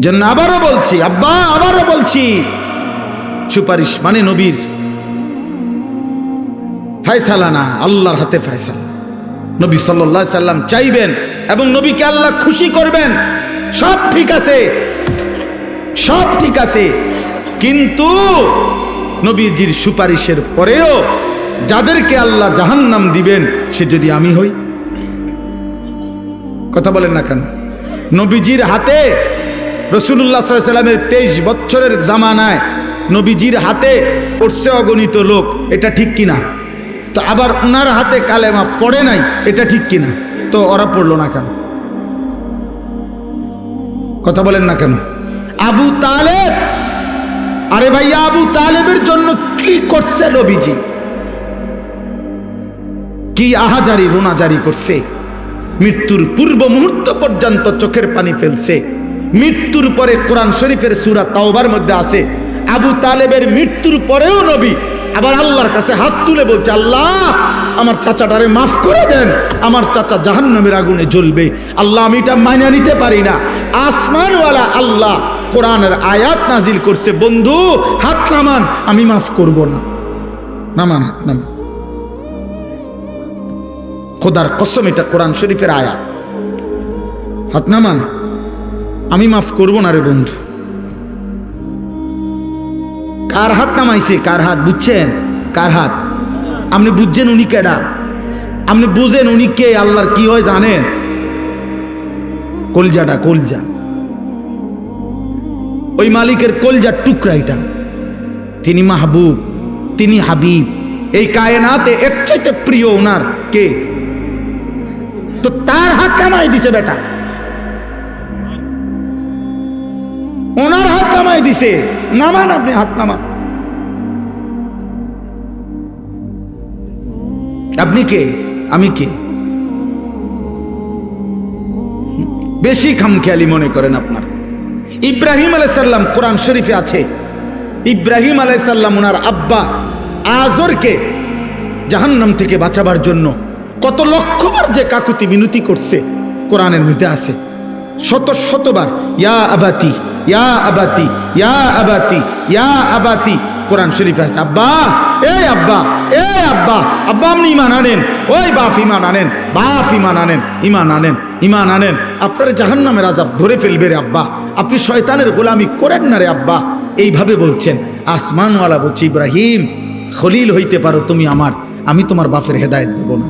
জন্য আবারও বলছি আব্বা, আবারও বলছি, সুপারিশ মানে নবীর ফয়সালা না, আল্লাহর হাতে ফয়সালা। নবী সাল্লাল্লাহু আলাইহি সাল্লাম চাইবেন এবং নবীকে আল্লাহ খুশি করবেন, সব ঠিক আছে, সব ঠিক আছে। কিন্তু নবীজির সুপারিশের পরেও যাদেরকে আল্লাহ জাহান্নাম দিবেন, সে যদি আমি হই, কথা বলেন না কেন? নবীজির হাতে, রাসূলুল্লাহ সাল্লাল্লাহু আলাইহি সাল্লামের 23 বছরের জামানায় নবীজির হাতে পড়ছে অগণিত লোক, এটা ঠিক কিনা? তো আবার ওনার হাতে কালেমা পড়ে নাই, এটা ঠিক কিনা? তো ওরা পড়লো না কেন? কথা বলেন না কেন? আবু তালেব, আরে ভাইয়া, আবু তালেবের জন্য কি করছে নবীজি? কি আহাজারি রোনাজারি করছে, মৃত্যুর পূর্ব মুহূর্ত পর্যন্ত চোখের পানি ফেলছে। মৃত্যুর পরে কোরআন শরীফের সূরা তাওবার মধ্যে আছে, আবু তালেবের মৃত্যুর পরেও নবী আবার আল্লাহর কাছে হাত তুলে বলছে, আল্লাহ আমার চাচাটারে মাফ করে দেন, আমার চাচা জাহান্নামের আগুনে জ্বলবে। আল্লাহ আমি এটা মাইনা নিতে পারি না। আসমানওয়ালা আল্লাহ কোরআনের আয়াত নাজিল করছে, বন্ধু হাত নামান, আমি মাফ করব না। নামান, হাত নামান, খোদার কসম এটা কোরআন শরীফের আয়াত। হাত নামান, আমি মাফ করব না রে বন্ধু। কার হাত নামাইছে? কার হাত বুঝছেন? কার হাত? আপনি বুঝছেন উনি কেডা? আপনি বুঝেন উনি কে? আল্লাহর কি হয় জানেন? কলজাটা, কলজা, ওই মালিকের কলজার টুকরা এটা। তিনি মাহবুব, তিনি হাবিব, এই কায়নাতে এর চাইতে প্রিয় ওনার কে? তো তার হাত কামাই দিছে বেটা, ওনার হাত কামাই দিছে। নামান, আপনি হাত নামান। আপনি কে? আমি কে? বেশি খামখেয়ালি মনে করেন আপনার। ইব্রাহিম আলাইহিস সালাম কোরআন শরীফে আছে, ইব্রাহিম আলাইহিস সালাম ওনার আব্বা আজরকে জাহান্নাম থেকে বাঁচাবার জন্য কত লক্ষবার যে কাকুতি মিনতি করছে কোরআনের মধ্যে আছে, শত শতবার, ইয়া আবাতি, ইয়া আবাতি, ইয়া আবাতি, ইয়া আবাতি, কোরআন শরীফে আছে। আব্বা, এই আব্বা, এই আব্বা, আব্বা আপনি ইমান আনেন, ওই বাপ ইমান আনেন, বাপ ইমান আনেন, ইমান আনেন, ইমান আনেন, আপনার জাহান্নামের আযাব ধরে ফেলবে রে আব্বা, আপনি শয়তানের গোলামি করেন না রে আব্বা। এইভাবে বলছেন। আসমানওয়ালা বলছে, ইব্রাহিম খলিল হইতে পারো তুমি আমার, আমি তোমার বাপের হেদায়েত দেব না।